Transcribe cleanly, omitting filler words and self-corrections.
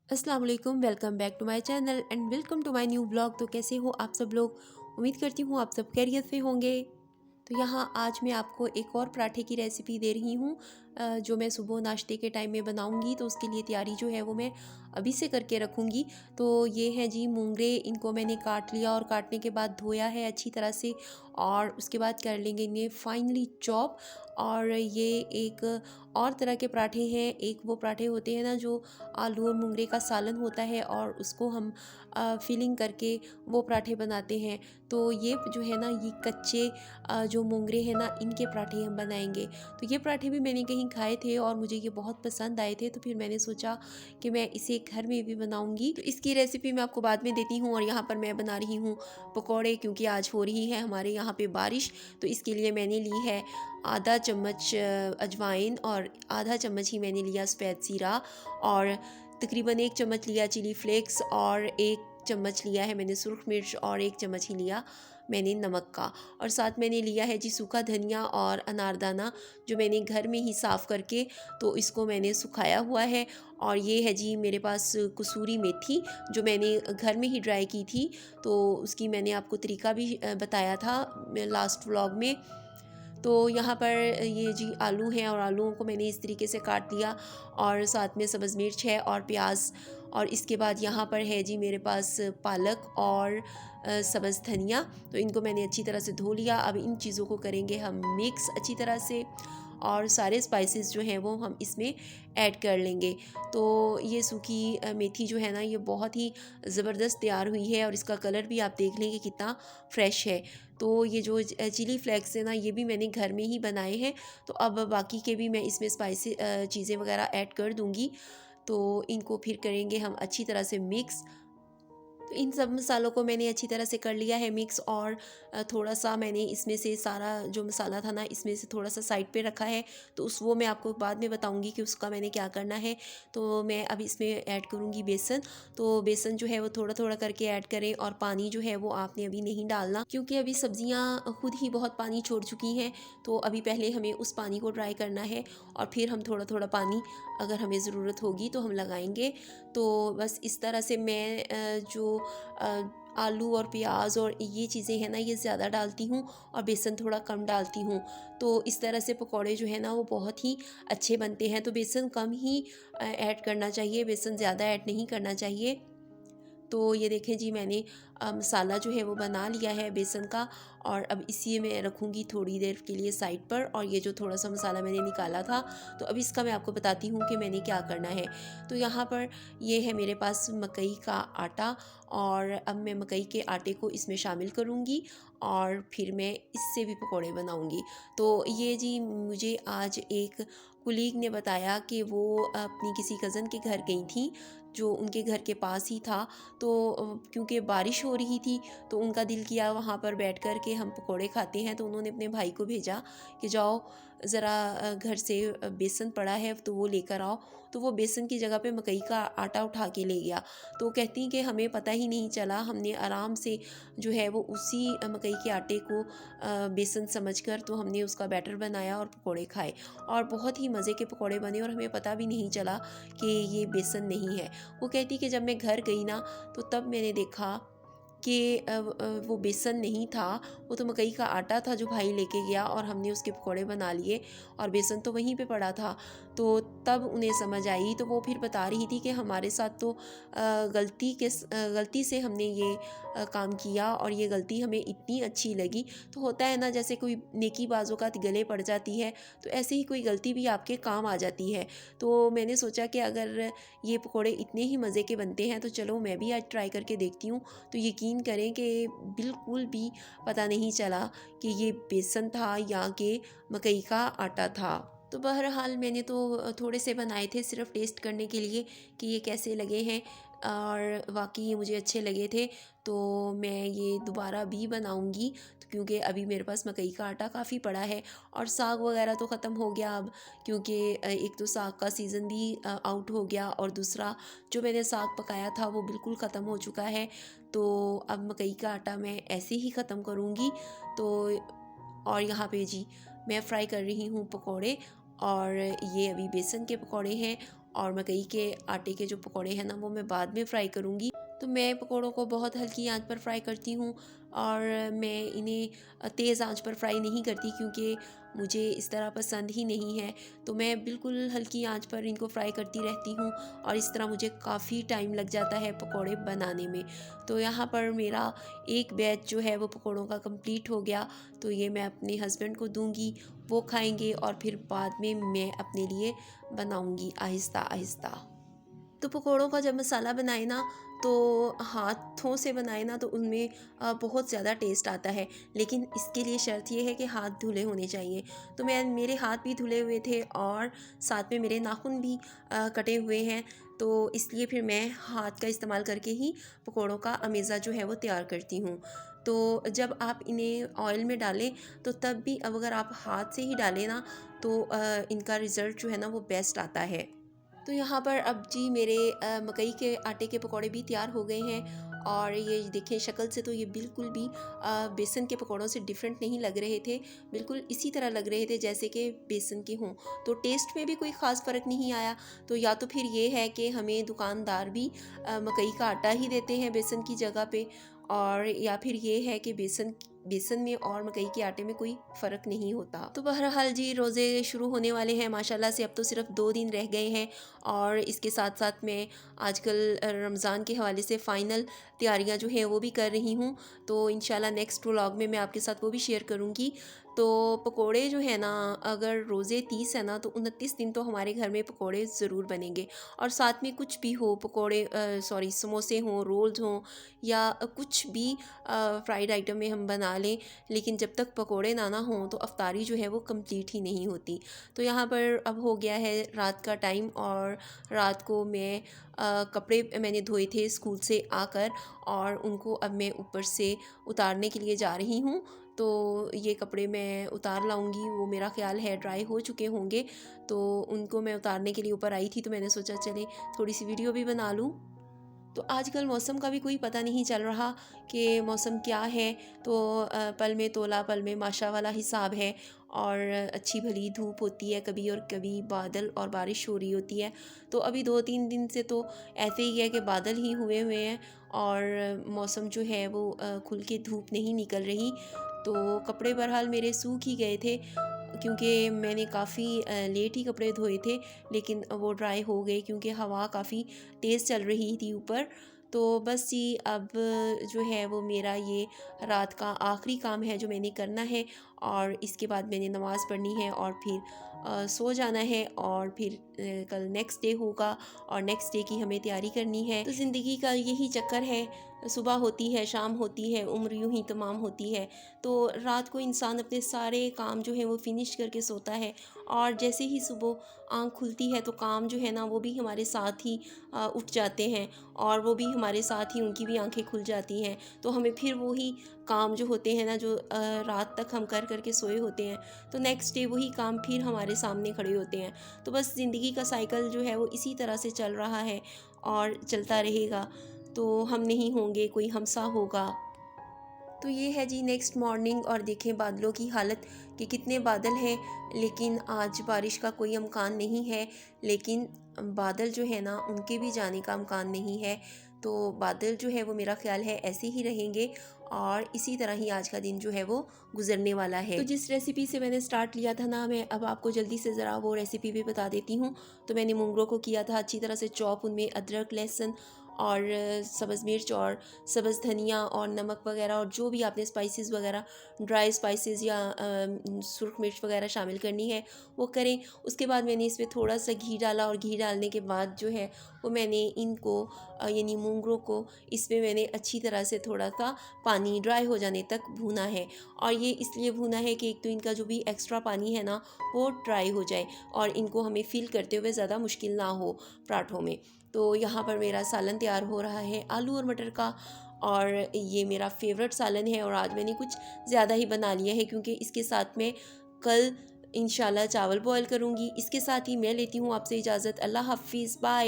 अस्सलाम वालेकुम, welcome back to my channel and welcome to my new blog. तो कैसे हो आप सब लोग? उम्मीद करती हूँ आप सब खैरियत से होंगे। तो यहाँ आज मैं आपको एक और पराठे की रेसिपी दे रही हूँ, जो मैं सुबह नाश्ते के टाइम में बनाऊँगी। तो उसके लिए तैयारी जो है वो मैं अभी से करके रखूँगी। तो ये है जी मूंगरे, इनको मैंने काट लिया और काटने के बाद धोया है अच्छी तरह से, और उसके बाद कर लेंगे इन्हें फाइनली चॉप। और ये एक और तरह के पराठे हैं। एक वो पराठे होते हैं ना जो आलू और मूंगरे का सालन होता है, और उसको हम फिलिंग करके वो पराठे बनाते हैं। तो ये जो है ना, ये कच्चे जो मोंगरे हैं ना, इनके पराठे हम बनाएंगे। तो ये पराठे भी मैंने कहीं खाए थे और मुझे ये बहुत पसंद आए थे, तो फिर मैंने सोचा कि मैं इसे घर में भी बनाऊंगी। तो इसकी रेसिपी मैं आपको बाद में देती हूँ। और यहाँ पर मैं बना रही हूँ पकौड़े, क्योंकि आज हो रही है हमारे यहाँ पे बारिश। तो इसके लिए मैंने ली है आधा चम्मच अजवाइन, और आधा चम्मच ही मैंने लिया सफ़ेद ज़ीरा, और तकरीबन 1 चम्मच लिया चिली फ्लेक्स, और 1 चम्मच लिया है मैंने सुरख मिर्च, और 1 चम्मच ही लिया मैंने नमक का। और साथ मैंने लिया है जी सूखा धनिया और अनारदाना, जो मैंने घर में ही साफ़ करके तो इसको मैंने सुखाया हुआ है। और ये है जी मेरे पास कसूरी मेथी, जो मैंने घर में ही ड्राई की थी। तो उसकी मैंने आपको तरीका भी बताया था लास्ट व्लॉग में। तो यहाँ पर ये जी आलू हैं, और आलूओं को मैंने इस तरीके से काट लिया, और साथ में सब्ज़ मिर्च है और प्याज। और इसके बाद यहाँ पर है जी मेरे पास पालक और सब्ज़ धनिया। तो इनको मैंने अच्छी तरह से धो लिया। अब इन चीज़ों को करेंगे हम मिक्स अच्छी तरह से, और सारे स्पाइसेस जो हैं वो हम इसमें ऐड कर लेंगे। तो ये सूखी मेथी जो है ना, ये बहुत ही ज़बरदस्त तैयार हुई है, और इसका कलर भी आप देख लेंगे कितना फ्रेश है। तो ये जो चिली फ्लेक्स है ना, ये भी मैंने घर में ही बनाए हैं। तो अब बाकी के भी मैं इसमें स्पाइसी चीज़ें वगैरह ऐड कर दूँगी। तो इनको फिर करेंगे हम अच्छी तरह से मिक्स। तो इन सब मसालों को मैंने अच्छी तरह से कर लिया है मिक्स, और थोड़ा-सा मैंने इसमें से सारा जो मसाला था ना, इसमें से थोड़ा-सा साइड पे रखा है। तो वो मैं आपको बाद में बताऊँगी कि उसका मैंने क्या करना है। तो मैं अब इसमें ऐड करूँगी बेसन। तो बेसन जो है वो थोड़ा-थोड़ा करके ऐड करें, और पानी जो है वो आपने अभी नहीं डालना, क्योंकि अभी सब्जियाँ खुद ही बहुत पानी छोड़ चुकी हैं। तो अभी पहले हमें उस पानी को ड्राई करना है, और फिर हम थोड़ा-थोड़ा पानी अगर हमें ज़रूरत होगी तो हम लगाएँगे। तो बस इस तरह से मैं जो आलू और प्याज और ये चीज़ें हैं ना, ये ज़्यादा डालती हूँ, और बेसन थोड़ा कम डालती हूँ। तो इस तरह से पकौड़े जो है ना वो बहुत ही अच्छे बनते हैं। तो बेसन कम ही ऐड करना चाहिए, बेसन ज़्यादा ऐड नहीं करना चाहिए। तो ये देखें जी, मैंने मसाला जो है वो बना लिया है बेसन का, और अब इसी में रखूँगी थोड़ी देर के लिए साइड पर। और ये जो थोड़ा सा मसाला मैंने निकाला था, तो अब इसका मैं आपको बताती हूँ कि मैंने क्या करना है। तो यहाँ पर ये है मेरे पास मकई का आटा, और अब मैं मकई के आटे को इसमें शामिल करूँगी, और फिर मैं इससे भी पकौड़े बनाऊँगी। तो ये जी मुझे आज एक कुलीग ने बताया कि वो अपनी किसी कज़न के घर गई थी, जो उनके घर के पास ही था। तो क्योंकि बारिश हो रही थी, तो उनका दिल किया वहाँ पर बैठ कर के हम पकोड़े खाते हैं। तो उन्होंने अपने भाई को भेजा कि जाओ ज़रा घर से बेसन पड़ा है तो वो लेकर आओ। तो वो बेसन की जगह पे मकई का आटा उठा के ले गया। तो कहती कि हमें पता ही नहीं चला, हमने आराम से जो है वो उसी मकई के आटे को बेसन समझकर तो हमने उसका बैटर बनाया और पकोड़े खाए, और बहुत ही मज़े के पकोड़े बने, और हमें पता भी नहीं चला कि ये बेसन नहीं है। वो कहती कि जब मैं घर गई ना, तो तब मैंने देखा कि वो बेसन नहीं था, वो तो मकई का आटा था जो भाई लेके गया, और हमने उसके पकौड़े बना लिए, और बेसन तो वहीं पे पड़ा था। तो तब उन्हें समझ आई। तो वो फिर बता रही थी कि हमारे साथ तो गलती से हमने ये काम किया, और ये गलती हमें इतनी अच्छी लगी। तो होता है ना, जैसे कोई नेकी बाजों का गले पड़ जाती है, तो ऐसे ही कोई गलती भी आपके काम आ जाती है। तो मैंने सोचा कि अगर ये पकोड़े इतने ही मज़े के बनते हैं, तो चलो मैं भी आज ट्राई करके देखती हूँ। तो यकीन करें कि बिल्कुल भी पता नहीं चला कि ये बेसन था या कि मकई का आटा था। तो बहरहाल मैंने तो थोड़े से बनाए थे सिर्फ़ टेस्ट करने के लिए कि ये कैसे लगे हैं, और वाक़ई ये मुझे अच्छे लगे थे। तो मैं ये दोबारा भी बनाऊँगी, तो क्योंकि अभी मेरे पास मकई का आटा काफ़ी पड़ा है, और साग वगैरह तो ख़त्म हो गया अब, क्योंकि एक तो साग का सीज़न भी आउट हो गया, और दूसरा जो मैंने साग पकाया था वो बिल्कुल ख़त्म हो चुका है। तो अब मकई का आटा मैं ऐसे ही ख़त्म करूँगी। तो और यहाँ पे जी मैं फ्राई कर रही हूँ पकोड़े, और ये अभी बेसन के पकोड़े हैं, और मकई के आटे के जो पकौड़े हैं ना वो मैं बाद में फ्राई करूँगी। तो मैं पकौड़ों को बहुत हल्की आंच पर फ्राई करती हूँ और मैं इन्हें तेज़ आंच पर फ्राई नहीं करती क्योंकि मुझे इस तरह पसंद ही नहीं है। तो मैं बिल्कुल हल्की आंच पर इनको फ्राई करती रहती हूँ और इस तरह मुझे काफ़ी टाइम लग जाता है पकौड़े बनाने में। तो यहाँ पर मेरा एक बैच जो है वो पकौड़ों का कंप्लीट हो गया। तो ये मैं अपने हस्बैंड को दूंगी, वो खाएंगे और फिर बाद में मैं अपने लिए बनाऊंगी आहिस्ता आहिस्ता। तो पकौड़ों का जब मसाला बनाए ना तो हाथों से बनाए ना तो उनमें बहुत ज़्यादा टेस्ट आता है, लेकिन इसके लिए शर्त ये है कि हाथ धुले होने चाहिए। तो मेरे हाथ भी धुले हुए थे और साथ में मेरे नाखून भी कटे हुए हैं। तो इसलिए फिर मैं हाथ का इस्तेमाल करके ही पकौड़ों का अमेज़ा जो है वो तैयार करती हूँ। तो जब आप इन्हें ऑयल में डालें तो तब भी अब अगर आप हाथ से ही डालें ना तो इनका रिज़ल्ट जो है ना वो बेस्ट आता है। तो यहाँ पर अब जी मेरे मकई के आटे के पकौड़े भी तैयार हो गए हैं और ये देखें शक्ल से तो ये बिल्कुल भी बेसन के पकौड़ों से डिफरेंट नहीं लग रहे थे, बिल्कुल इसी तरह लग रहे थे जैसे कि बेसन के हों। तो टेस्ट में भी कोई ख़ास फ़र्क नहीं आया। तो या तो फिर ये है कि हमें दुकानदार भी मकई का आटा ही देते हैं बेसन की जगह पे, और या फिर ये है कि बेसन में और मकई के आटे में कोई फ़र्क नहीं होता। तो बहरहाल जी रोज़े शुरू होने वाले हैं माशाल्लाह से, अब तो सिर्फ 2 दिन रह गए हैं और इसके साथ साथ मैं आजकल रमज़ान के हवाले से फ़ाइनल तैयारियां जो हैं वो भी कर रही हूँ। तो इंशाल्लाह नेक्स्ट व्लॉग में मैं आपके साथ वो भी शेयर करूँगी। तो पकोड़े जो है ना, अगर रोज़े 30 है ना तो 29 दिन तो हमारे घर में पकोड़े ज़रूर बनेंगे। और साथ में कुछ भी हो, पकोड़े सॉरी समोसे हों, रोल्स हों या कुछ भी फ्राइड आइटम में हम बना लें, लेकिन जब तक पकोड़े ना हों तो अफ्तारी जो है वो कंप्लीट ही नहीं होती। तो यहाँ पर अब हो गया है रात का टाइम और रात को मैं कपड़े मैंने धोए थे स्कूल से आकर और उनको अब मैं ऊपर से उतारने के लिए जा रही हूँ। तो ये कपड़े मैं उतार लाऊंगी, वो मेरा ख्याल है ड्राई हो चुके होंगे। तो उनको मैं उतारने के लिए ऊपर आई थी तो मैंने सोचा चले थोड़ी सी वीडियो भी बना लूँ। तो आजकल मौसम का भी कोई पता नहीं चल रहा कि मौसम क्या है। तो पल में तोला पल में माशा वाला हिसाब है और अच्छी भली धूप होती है कभी और कभी बादल और बारिश हो रही होती है। तो अभी 2-3 दिन से तो ऐसे ही है कि बादल ही हुए हैं और मौसम जो है वो खुल के धूप नहीं निकल रही। तो कपड़े बहरहाल मेरे सूख ही गए थे क्योंकि मैंने काफ़ी लेट ही कपड़े धोए थे, लेकिन वो ड्राई हो गए क्योंकि हवा काफ़ी तेज़ चल रही थी ऊपर। तो बस जी अब जो है वो मेरा ये रात का आखिरी काम है जो मैंने करना है और इसके बाद मैंने नमाज़ पढ़नी है और फिर सो जाना है और फिर कल नेक्स्ट डे होगा और नेक्स्ट डे की हमें तैयारी करनी है। तो ज़िंदगी का यही चक्कर है, सुबह होती है शाम होती है, उम्र यूं ही तमाम होती है। तो रात को इंसान अपने सारे काम जो है वो फिनिश करके सोता है और जैसे ही सुबह आँख खुलती है तो काम जो है ना वो भी हमारे साथ ही उठ जाते हैं और वो भी हमारे साथ ही उनकी भी आंखें खुल जाती हैं। तो हमें फिर वही काम जो होते हैं ना जो रात तक हम कर के सोए होते हैं, तो नेक्स्ट डे वही काम फिर हमारे सामने खड़े होते हैं। तो बस ज़िंदगी का साइकिल जो है वो इसी तरह से चल रहा है और चलता रहेगा। तो हम नहीं होंगे कोई हमसा होगा। तो ये है जी नेक्स्ट मॉर्निंग और देखें बादलों की हालत कि कितने बादल हैं, लेकिन आज बारिश का कोई अमकान नहीं है। लेकिन बादल जो है ना उनके भी जाने का अमकान नहीं है। तो बादल जो है वो मेरा ख्याल है ऐसे ही रहेंगे और इसी तरह ही आज का दिन जो है वो गुजरने वाला है। तो जिस रेसिपी से मैंने स्टार्ट लिया था ना, मैं अब आपको जल्दी से ज़रा वो रेसिपी भी बता देती हूँ। तो मैंने मूंगरों को किया था अच्छी तरह से चॉप, उनमें अदरक लहसुन और सब्ज़ मिर्च और सब्ज़ धनिया और नमक वगैरह और जो भी आपने स्पाइसेस वगैरह ड्राई स्पाइसेस या सुरख मिर्च वगैरह शामिल करनी है वो करें। उसके बाद मैंने इसमें थोड़ा सा घी डाला और घी डालने के बाद जो है वो मैंने इनको यानी मूंगरों को इसमें मैंने अच्छी तरह से थोड़ा सा पानी ड्राई हो जाने तक भूना है। और ये इसलिए भूना है कि एक तो इनका जो भी एक्स्ट्रा पानी है ना वो ड्राई हो जाए और इनको हमें फिल करते हुए ज़्यादा मुश्किल ना हो पराठों में। तो यहाँ पर मेरा सालन तैयार हो रहा है आलू और मटर का, और ये मेरा फेवरेट सालन है और आज मैंने कुछ ज़्यादा ही बना लिया है क्योंकि इसके साथ में कल इंशाल्लाह चावल बॉयल करूँगी। इसके साथ ही मैं लेती हूँ आपसे इजाज़त। अल्लाह हाफिज़, बाय।